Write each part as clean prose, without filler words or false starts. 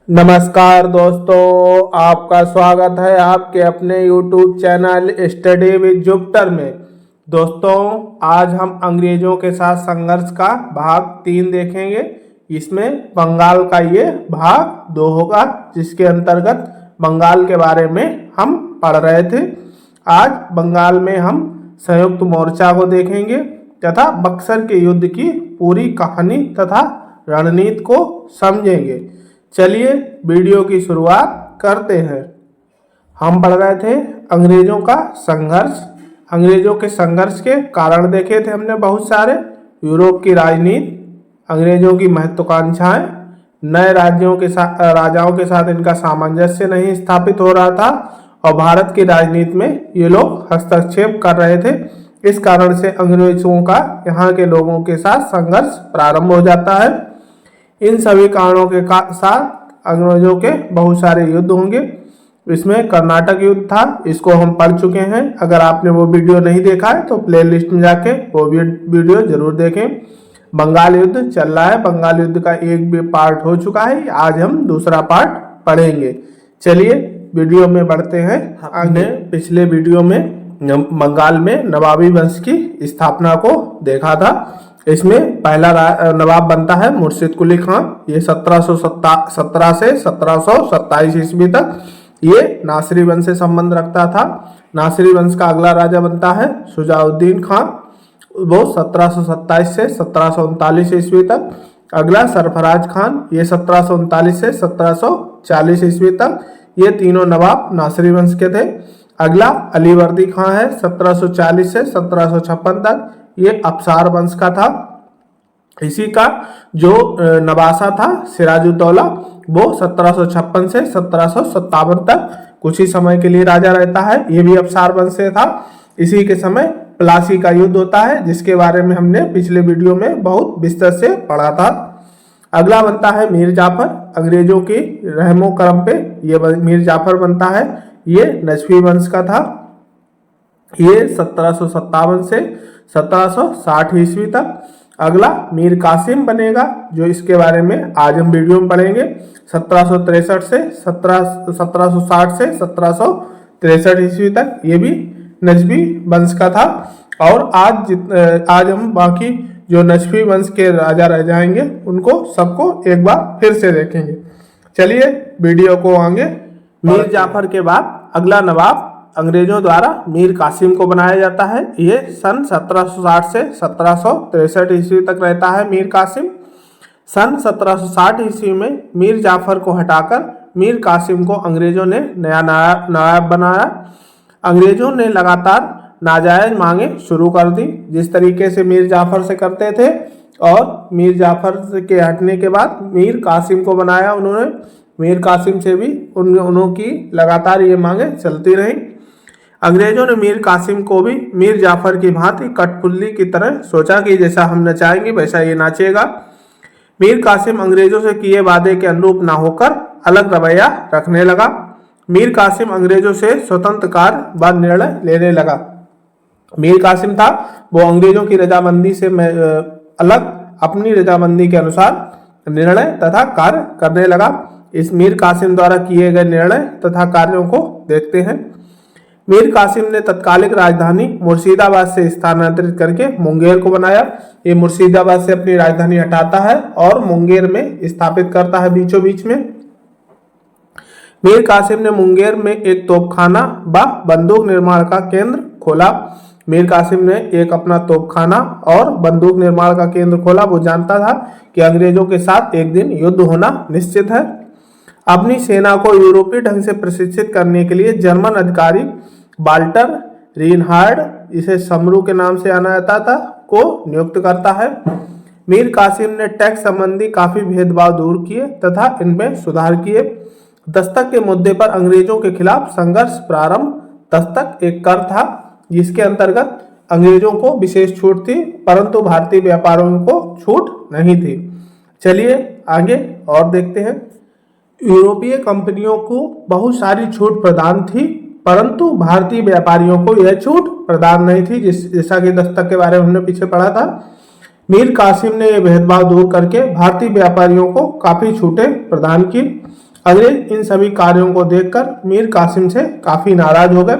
नमस्कार दोस्तों, आपका स्वागत है आपके अपने YouTube channel study with Jupiter में। दोस्तों, आज हम अंग्रेजों के साथ संघर्ष का भाग 3 देखेंगे। इसमें बंगाल का ये भाग 2 होगा, जिसके अंतर्गत बंगाल के बारे में हम पढ़ रहे थे। आज बंगाल में हम संयुक्त मोर्चा को देखेंगे तथा बक्सर के युद्ध की पूरी कहानी तथा रणनीति को समझेंगे। चलिए वीडियो की शुरुआत करते हैं। हम पढ़ रहे थे अंग्रेजों का संघर्ष। अंग्रेजों के संघर्ष के कारण देखे थे हमने बहुत सारे। यूरोप की राजनीति, अंग्रेजों की महत्वाकांक्षाएं, नए राज्यों के साथ राजाओं के साथ इनका सामंजस्य नहीं स्थापित हो रहा था और भारत की राजनीति में ये लोग हस्तक्षेप कर रहे थे। इस कारण से अंग्रेजों का यहाँ के लोगों के साथ संघर्ष प्रारंभ हो जाता है। इन सभी कारणों के साथ अंग्रेजों के बहुत सारे युद्ध होंगे। इसमें कर्नाटक युद्ध था, इसको हम पढ़ चुके हैं। अगर आपने वो वीडियो नहीं देखा है तो प्लेलिस्ट में जाके वो वीडियो जरूर देखें। बंगाल युद्ध चल रहा है, बंगाल युद्ध का एक भी पार्ट हो चुका है, आज हम दूसरा पार्ट पढ़ेंगे। चलिए वीडियो में बढ़ते हैं। हमने पिछले वीडियो में बंगाल में नवाबी वंश की स्थापना को देखा था। इसमें पहला नवाब बनता है मुर्शिद कुली खान। ये 1717 से 1727 ईस्वी तक ये नासिरी वंश से संबंध रखता था। नासिरी वंश का अगला राजा बनता है शुजाउद्दीन खान, वो 1727 से 1739 ईस्वी तक। अगला सरफराज खान, ये 1739 से 1740 ईस्वी तक। ये तीनों नवाब नासिरी वंश के थे। अगला अलीवर्दी खान है, 1740 से 1756 तक। ये अफसार वंश का था। इसी का जो नवासा था सिराजुद्दौला, वो 1756 से 1757 तक कुछ ही समय के लिए राजा रहता है। ये भी अफसार वंश से था। इसी के समय प्लासी का युद्ध होता है, जिसके बारे में हमने पिछले वीडियो में बहुत विस्तार से पढ़ा था। अगला बनता है मीर जाफर। अंग्रेजों की रहमो करम पे ये मीर जाफर बनता है। ये नजफी वंश का था। ये 1757 से 1760 ईस्वी तक। अगला मीर कासिम बनेगा, जो इसके बारे में आज हम वीडियो में पढ़ेंगे। 1763 से 1760 से 1763 ईस्वी तक। ये भी नजफी वंश का था। और आज हम बाकी जो नजफी वंश के राजा रह जाएंगे उनको सबको एक बार फिर से देखेंगे। चलिए वीडियो को आगे। मीर जाफर के बाद अगला नवाब अंग्रेजों द्वारा मीर कासिम को बनाया जाता है। ये सन 1760 से 1763 ईस्वी तक रहता है मीर कासिम। सन 1760 ईस्वी में मीर जाफर को हटाकर मीर कासिम को अंग्रेजों ने नया नायब बनाया। अंग्रेजों ने लगातार नाजायज मांगे शुरू कर दी, जिस तरीके से मीर जाफर से करते थे। और मीर जाफर के हटने के बाद मीर कासिम को बनाया उन्होंने। मीर कासिम से भी उनकी लगातार ये मांगे चलती रही। अंग्रेजों ने मीर कासिम को भी मीर जाफर की भांति कठपुतली की तरह सोचा कि जैसा हम नचाएंगे वैसा ये नाचेगा। मीर कासिम अंग्रेजों से किए वादे के अनुरूप ना होकर अलग रवैया रखने लगा। मीर कासिम अंग्रेजों से स्वतंत्र कार्य व निर्णय लेने लगा। मीर कासिम था वो अंग्रेजों की रजामंदी से अलग अपनी रजामंदी के अनुसार निर्णय तथा कार्य करने लगा। इस मीर कासिम द्वारा किए गए निर्णय तथा कार्यों को देखते हैं। मीर कासिम ने तत्कालिक राजधानी मुर्शिदाबाद से स्थानांतरित करके मुंगेर को बनाया। ये मुर्शिदाबाद से अपनी राजधानी हटाता है और मुंगेर में स्थापित करता है बीचों बीच में। मीर कासिम ने मुंगेर में एक तोपखाना व बंदूक निर्माण का केंद्र खोला। मीर कासिम ने एक अपना तोपखाना और बंदूक निर्माण का केंद्र खोला। वो जानता था कि अंग्रेजों के साथ एक दिन युद्ध होना निश्चित है। अपनी सेना को यूरोपीय ढंग से प्रशिक्षित करने के लिए जर्मन अधिकारी वाल्टर रीनहार्ड, इसे समरू के नाम से जाना जाता था, को नियुक्त करता है। मीर कासिम ने टैक्स संबंधी काफी भेदभाव दूर किए तथा इनमें सुधार किए। दस्तक के मुद्दे पर अंग्रेजों के खिलाफ संघर्ष प्रारंभ। दस्तक एक कर था जिसके अंतर्गत अंग्रेजों को विशेष छूट थी, परंतु भारतीय व्यापारियों को छूट नहीं थी। चलिए आगे और देखते हैं। यूरोपीय कंपनियों को बहुत सारी छूट प्रदान थी, परंतु भारतीय व्यापारियों को यह छूट प्रदान नहीं थी, जैसा कि दस्तक के बारे में हमने पीछे पढ़ा था। मीर कासिम ने यह भेदभाव दूर करके भारतीय व्यापारियों को काफी छूटें प्रदान की। अंग्रेज इन सभी कार्यों को देखकर मीर कासिम से काफी नाराज हो गए।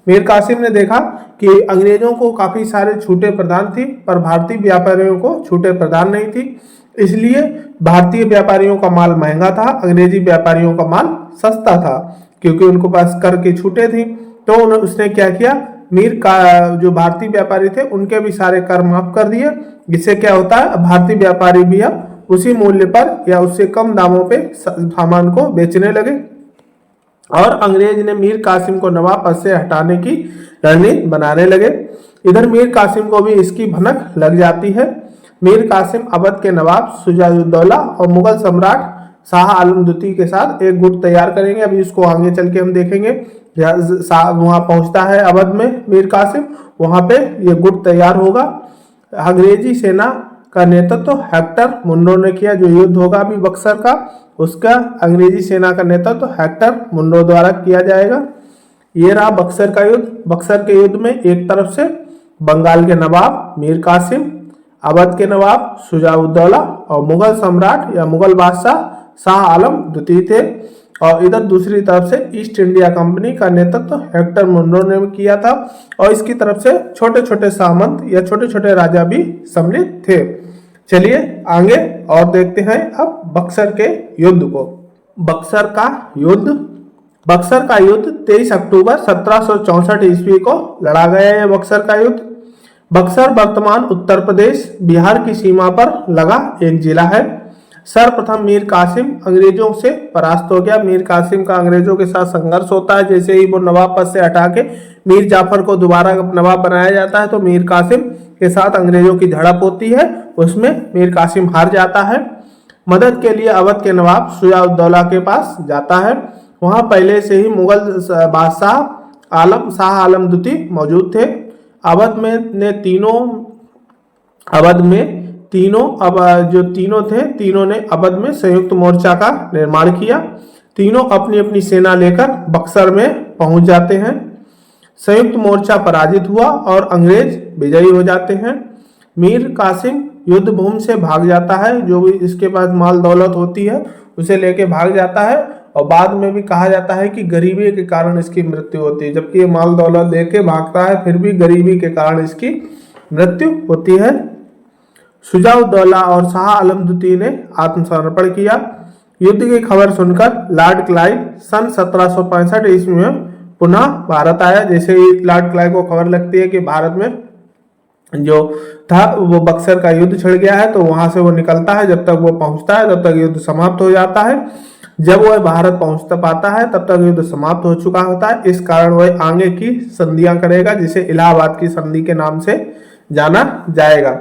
मीर कासिम ने देखा कि अंग्रेजों को काफी सारे छूटें प्रदान थी, पर भारतीय व्यापारियों को छूटें प्रदान नहीं थी। इसलिए भारतीय व्यापारियों का माल महंगा था, अंग्रेजी व्यापारियों का माल सस्ता था, क्योंकि उनको पास कर की छूटें थी। तो उसने क्या किया, मीर का जो भारतीय व्यापारी थे उनके भी सारे कर माफ कर दिए। जिससे क्या होता है, भारतीय व्यापारी भी अब उसी मूल्य पर या उससे कम दामों पे सामान को बेचने लगे और अंग्रेज ने मीर कासिम को नवाब पद से हटाने की रणनीति बनाने लगे। इधर मीर कासिम को भी इसकी भनक लग जाती है। मीर कासिम अवध के नवाब शुजा-उद-दौला और मुगल सम्राट शाह आलम द्वितीय के साथ एक गुट तैयार करेंगे। अभी इसको आगे चल के हम देखेंगे। वहां पहुंचता है अवध में मीर कासिम, वहां पे ये गुट तैयार होगा। अंग्रेजी सेना का नेतृत्व हेक्टर मुनरो ने किया। जो युद्ध होगा अभी बक्सर का, उसका अंग्रेजी सेना का नेतृत्व हेक्टर मुनरो द्वारा किया जाएगा। ये रहा बक्सर का युद्ध। बक्सर के युद्ध में एक तरफ से बंगाल के नवाब मीर कासिम, अवध के नवाब शुजा-उद-दौला और मुगल सम्राट या मुगल बादशाह शाह आलम द्वितीय थे, और इधर दूसरी तरफ से ईस्ट इंडिया कंपनी का नेतृत्व हेक्टर मुनरो ने किया था, और इसकी तरफ से छोटे छोटे सामंत या छोटे छोटे राजा भी सम्मिलित थे। चलिए आगे और देखते हैं अब बक्सर के युद्ध को। बक्सर का युद्ध 23 अक्टूबर 1764 ईस्वी को लड़ा गया है। बक्सर का युद्ध, बक्सर वर्तमान उत्तर प्रदेश बिहार की सीमा पर लगा एक जिला है। सर्वप्रथम मीर कासिम अंग्रेजों से परास्त हो गया। मीर कासिम का अंग्रेजों के साथ संघर्ष होता है। जैसे ही वो नवाब पद से हटा के मीर जाफर को दोबारा नवाब बनाया जाता है, तो मीर कासिम के साथ अंग्रेजों की झड़प होती है, उसमें मीर कासिम हार जाता है। मदद के लिए अवध के नवाब शुजा-उद-दौला के पास जाता है। वहां पहले से ही मुगल बादशाह शाह आलम द्वितीय मौजूद थे। अवध में तीनों ने अवध में संयुक्त मोर्चा का निर्माण किया। तीनों अपनी अपनी सेना लेकर बक्सर में पहुंच जाते हैं। संयुक्त मोर्चा पराजित हुआ और अंग्रेज विजयी हो जाते हैं। मीर कासिम युद्ध भूमि से भाग जाता है। जो भी इसके पास माल दौलत होती है उसे लेके भाग जाता है, और बाद में भी कहा जाता है कि गरीबी के कारण इसकी मृत्यु होती है। जबकि ये माल दौलत लेके भागता है, फिर भी गरीबी के कारण इसकी मृत्यु होती है। शुजा-उद-दौला और शाह आलम द्वितीय ने आत्मसमर्पण किया। युद्ध की खबर सुनकर लॉर्ड क्लाइव सन 1765 ईस्वी में पुनः भारत आया। जैसे ही लॉर्ड क्लाइव को खबर लगती है कि भारत में जो था वो बक्सर का युद्ध छिड़ गया है, तो वहां से वो निकलता है। जब तक वो पहुंचता है तब तक युद्ध समाप्त हो जाता है। जब वह भारत पहुंच पाता है तब तक युद्ध समाप्त हो चुका होता है। इस कारण वह आगे की संधियां करेगा, जिसे इलाहाबाद की संधि के नाम से जाना जाएगा।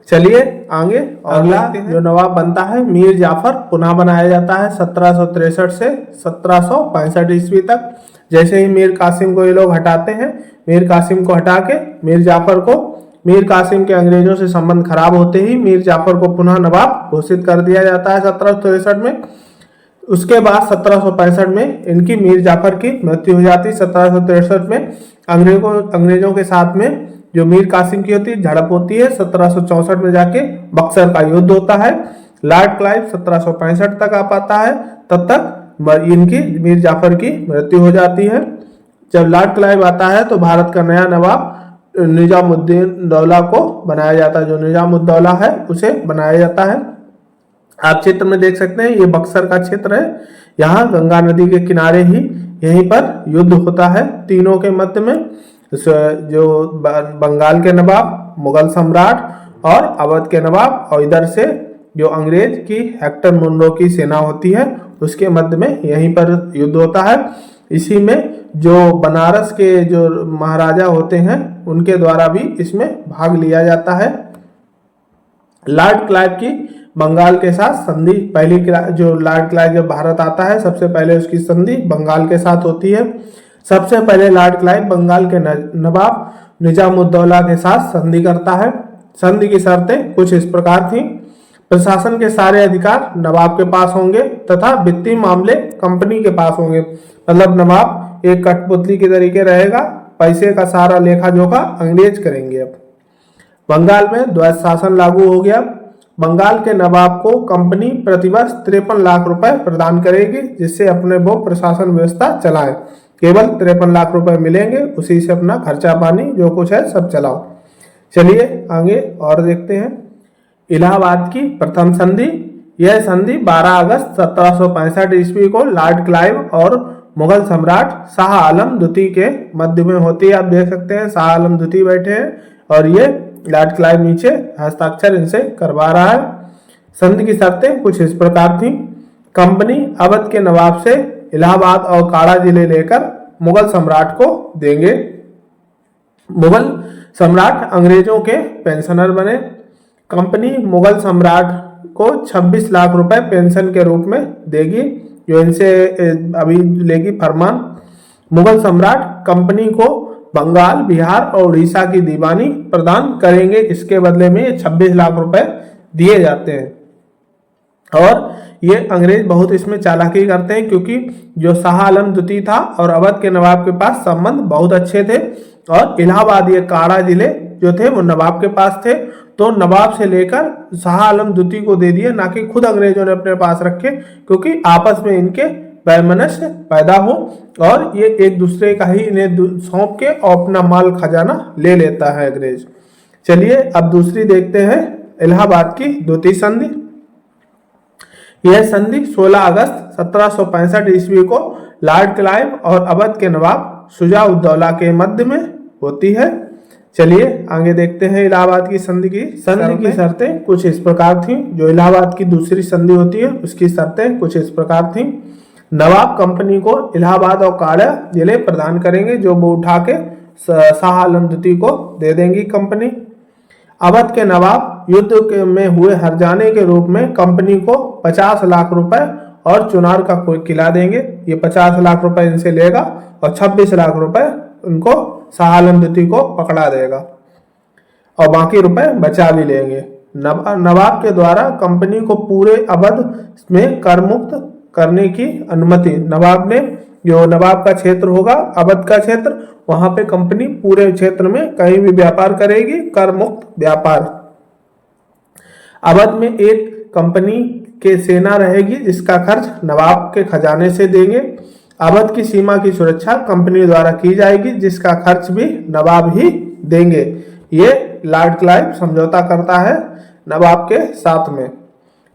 चलिए आगे अगला जो नवाब बनता है मीर जाफर पुनः बनाया जाता है 1763 से 1765 ईस्वी तक। जैसे ही मीर कासिम को ये लोग हटाते हैं, मीर कासिम को हटा के मीर कासिम के अंग्रेजों से संबंध खराब होते ही मीर जाफर को पुनः नवाब घोषित कर दिया जाता है 1763 में। उसके बाद 1765 में इनकी मीर जाफर की मृत्यु हो जाती है। 1763 में अंग्रेजों के साथ में जो मीर कासिम की होती है झड़प होती है। 1764 में जाके बक्सर का युद्ध होता है। लॉर्ड क्लाइव 1765 तक आ पाता है, तब तक इनकी मीर जाफर की मृत्यु हो जाती है। जब लॉर्ड क्लाइव आता है तो भारत का नया नवाब निजामुद्दीन दौला को बनाया जाता है। जो निजामुद्दौला है उसे बनाया जाता है। आप चित्र में देख सकते हैं, ये बक्सर का क्षेत्र है। यहाँ गंगा नदी के किनारे ही यहीं पर युद्ध होता है तीनों के मध्य में। जो बंगाल के नवाब, मुगल सम्राट और अवध के नवाब, और इधर से जो अंग्रेज की हेक्टर मुनरो की सेना होती है उसके मध्य में यहीं पर युद्ध होता है। इसी में जो बनारस के जो महाराजा होते हैं उनके द्वारा भी इसमें भाग लिया जाता है। लॉर्ड क्लाइव की बंगाल के साथ संधि जो लॉर्ड क्लाइव जब भारत आता है सबसे पहले उसकी संधि बंगाल के साथ होती है। सबसे पहले लॉर्ड क्लाइव बंगाल के नवाब निजामुद्दौला के साथ संधि करता है। संधि की शर्तें कुछ इस प्रकार थी। प्रशासन के सारे अधिकार नवाब के पास होंगे तथा वित्तीय मामले कंपनी के पास होंगे। मतलब नवाब एक कठपुतली के तरीके रहेगा, पैसे का सारा लेखा जोखा अंग्रेज करेंगे। अब बंगाल में द्वैत शासन लागू हो गया। बंगाल के नवाब को कंपनी प्रतिवर्ष 53 लाख रुपए प्रदान करेगी, जिससे अपने वो प्रशासन व्यवस्था चलाए। केवल 53 लाख रुपए मिलेंगे, उसी से अपना खर्चा पानी जो कुछ है सब चलाओ। चलिए आगे और देखते हैं। इलाहाबाद की प्रथम संधि। यह संधि 12 अगस्त 1765 ईस्वी को लॉर्ड क्लाइव और मुगल सम्राट शाह आलम द्वितीय के मध्य में होती है। आप देख सकते हैं शाह आलम द्वितीय बैठे हैं और ये लॉर्ड क्लाइव नीचे हस्ताक्षर इनसे करवा रहा है। संधि की शर्तें कुछ इस प्रकार थी। कंपनी अवध के नवाब से इलाहाबाद और काड़ा जिले लेकर मुगल सम्राट को देंगे। मुगल सम्राट अंग्रेजों के पेंशनर बने। कंपनी मुगल सम्राट को 26 लाख रुपए पेंशन के रूप में देगी, जो इनसे अभी लेगी फरमान। मुगल सम्राट कंपनी को बंगाल, बिहार और उड़ीसा की दीवानी प्रदान करेंगे। इसके बदले में 26 लाख रुपए दिए जाते हैं। और ये अंग्रेज बहुत इसमें चालाकी करते हैं, क्योंकि जो शाह आलम द्वितीय था और अवध के नवाब के पास संबंध बहुत अच्छे थे, और इलाहाबाद ये काड़ा जिले जो थे वो नवाब के पास थे, तो नवाब से लेकर शाह आलम द्वितीय को दे दिए, ना कि खुद अंग्रेजों ने अपने पास रखे, क्योंकि आपस में इनके वैमनस्य पैदा हो और ये एक दूसरे का ही इन्हें सौंप के और अपना माल खजाना ले लेता है अंग्रेज। चलिए अब दूसरी देखते हैं, इलाहाबाद की द्वितीय संधि। यह संधि 16 अगस्त 1765 ईस्वी को लॉर्ड क्लाइव और अवध के नवाब शुजा-उद-दौला के मध्य में होती है। चलिए आगे देखते हैं इलाहाबाद की संधि की शर्तें कुछ इस प्रकार थीं। जो इलाहाबाद की दूसरी संधि होती है उसकी शर्तें कुछ इस प्रकार थीं। नवाब कंपनी को इलाहाबाद और काड़ा जिले प्रदान करेंगे, जो वो उठा के शाह आलम द्वितीय को दे देंगी कंपनी। अवध के नवाब युद्ध में हुए हर्जाने के रूप में कंपनी को 50 लाख रुपए और चुनार का किला देंगे। ये 50 लाख रुपए इनसे लेगा और 26 लाख रुपए उनको शाह आलम द्वितीय को पकड़ा देगा और बाकी रुपए बचा भी लेंगे। नवाब के द्वारा कंपनी को पूरे अवध में कर मुक्त करने की अनुमति। नवाब ने जो नवाब का क्षेत्र होगा अवध का क्षेत्र, वहां पे कंपनी पूरे क्षेत्र में कहीं भी व्यापार करेगी, कर मुक्त व्यापार। अवध में एक कंपनी के सेना रहेगी जिसका खर्च नवाब के खजाने से देंगे। अवध की सीमा की सुरक्षा कंपनी द्वारा की जाएगी, जिसका खर्च भी नवाब ही देंगे। ये लॉर्ड क्लाइव समझौता करता है नवाब के साथ में।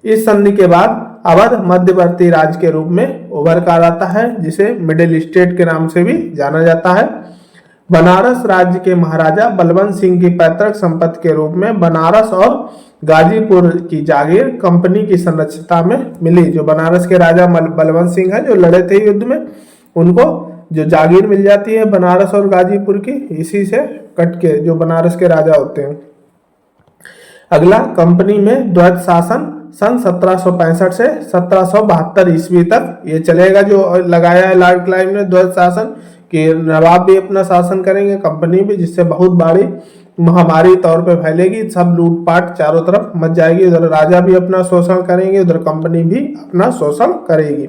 इस संधि के बाद अवध मध्यवर्ती राज्य के रूप में उभर कर आता है, जिसे मिडिल स्टेट के नाम से भी जाना जाता है। बनारस राज्य के महाराजा बलवंत सिंह की पैतृक संपत्ति के रूप में बनारस और गाजीपुर की जागीर कंपनी की संरक्षता में मिली। जो बनारस के राजा बलवंत सिंह है जो लड़े थे युद्ध में, उनको जो जागीर मिल जाती है बनारस और गाजीपुर की, इसी से कट के जो बनारस के राजा होते हैं। अगला, कंपनी में द्वैत शासन सन 1765 से 1772 ईस्वी तक ये चलेगा। जो लगाया है लॉर्ड क्लाइव ने द्वैत शासन, कि नवाब भी अपना शासन करेंगे, कंपनी भी, जिससे बहुत बड़ी महामारी तौर पे फैलेगी। सब लूटपाट चारों तरफ मच जाएगी। उधर राजा भी अपना शोषण करेंगे, उधर कंपनी भी अपना शोषण करेगी।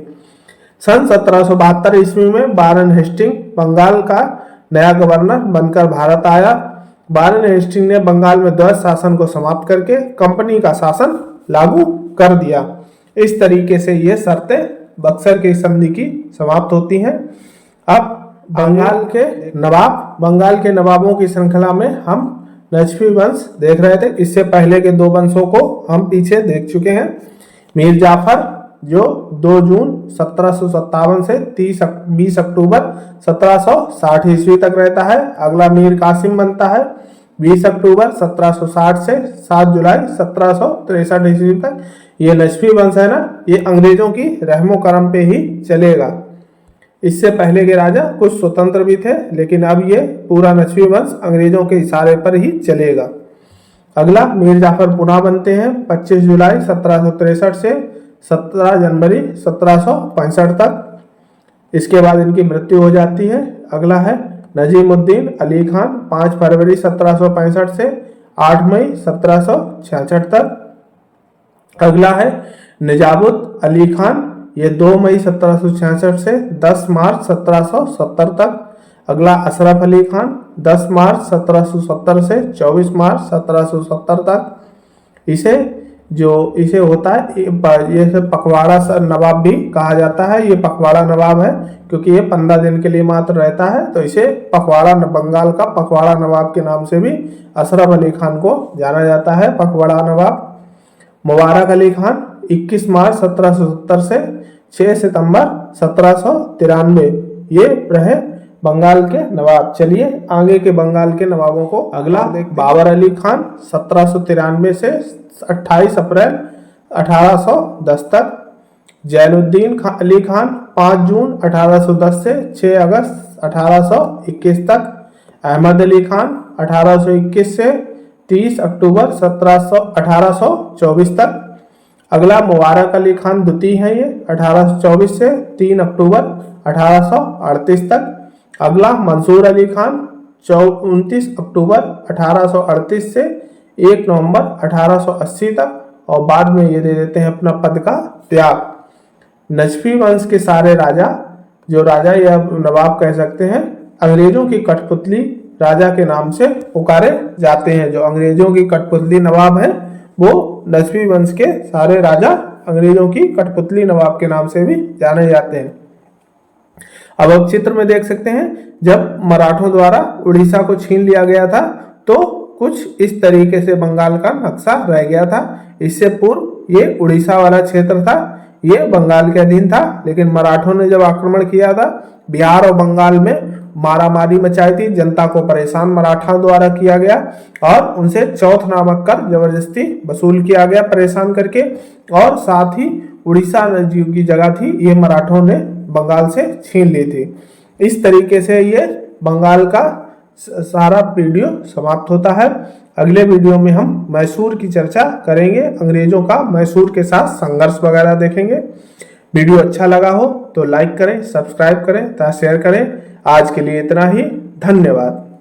सन 1772 ईस्वी में वारेन हेस्टिंग बंगाल का नया गवर्नर बनकर भारत आया। वारेन हेस्टिंग ने बंगाल में द्वैत शासन को समाप्त करके कंपनी का शासन लागू कर दिया। इस तरीके से ये शर्तें बक्सर की संधि की समाप्त होती हैं। अब बंगाल के नवाबों की श्रृंखला में हम नजफी वंश देख रहे थे। इससे पहले के दो वंशों को हम पीछे देख चुके हैं। मीर जाफर जो 2 जून 1757 से 20 अक्टूबर 1760 ईस्वी तक रहता है। अगला मीर कासिम बनता है 20 अक्टूबर 1760 से 7 जुलाई 1763 ईस्वी तक। ये नजफी वंश है ना, ये अंग्रेजों की रहमो करम पे ही चलेगा। इससे पहले के राजा कुछ स्वतंत्र भी थे, लेकिन अब ये पूरा नजफी वंश अंग्रेजों के इशारे पर ही चलेगा। अगला, मीर जाफर पुनः बनते हैं 25 जुलाई 1763 से 17 जनवरी 1765 तक। इसके बाद इनकी मृत्यु हो जाती है। अगला है नजीमुद्दीन अली खान 5 फरवरी 1765 से 8 मई 1766 तक। अगला है निजामुद्दीन अली खान, ये 2 मई 1766 से 10 मार्च 1770 तक। अगला अशरफ अली खान 10 मार्च 1770 से 24 मार्च 1770 तक। इसे जो इसे होता है ये पखवाड़ा नवाब भी कहा जाता है। ये पखवाड़ा नवाब है क्योंकि ये 15 दिन के लिए मात्र रहता है, तो इसे पखवाड़ा बंगाल का पखवाड़ा नवाब के नाम से भी अशरफ अली खान को जाना जाता है। पखवाड़ा नवाब मुबारक अली खान 21 मार्च 1770 से 6 सितंबर 1793 ये रहे बंगाल के नवाब। चलिए आगे के बंगाल के नवाबों को अगला बाबर अली खान 1793 से 28 अप्रैल 1810 तक, जैनुद्दीन अली खान 5 जून 1810 से 6 अगस्त 1821 तक, अहमद अली खान 1821 से 30 अक्टूबर 1824 तक। अगला मुबारक अली खान द्वितीय है, ये 1824 से 3 अक्टूबर 1838 तक। अगला मंसूर अली खान 29 अक्टूबर 1838 से 1 नवंबर 1880 तक, और बाद में ये दे देते हैं अपना पद का त्याग। नजफी वंश के सारे राजा, जो राजा या नवाब कह सकते हैं, अंग्रेजों की कठपुतली राजा के नाम से पुकारे जाते हैं। जो अंग्रेजों की कठपुतली नवाब है वो नजफी वंश के सारे राजा अंग्रेजों की कठपुतली नवाब के नाम से भी जाने जाते हैं। अब आप चित्र में देख सकते हैं, जब मराठों द्वारा उड़ीसा को छीन लिया गया था तो कुछ इस तरीके से बंगाल का नक्शा रह गया था। इससे पूर्व ये उड़ीसा वाला क्षेत्र था, ये बंगाल के अधीन था, लेकिन मराठों ने जब आक्रमण किया था बिहार और बंगाल में मारामारी मचाई थी, जनता को परेशान मराठा द्वारा किया गया और उनसे चौथ नामक कर जबरदस्ती वसूल किया गया परेशान करके, और साथ ही उड़ीसा की जगह थी ये मराठों ने बंगाल से छीन ली थी। इस तरीके से ये बंगाल का सारा वीडियो समाप्त होता है। अगले वीडियो में हम मैसूर की चर्चा करेंगे, अंग्रेजों का मैसूर के साथ संघर्ष वगैरह देखेंगे। वीडियो अच्छा लगा हो तो लाइक करें, सब्सक्राइब करें तथा शेयर करें। आज के लिए इतना ही, धन्यवाद।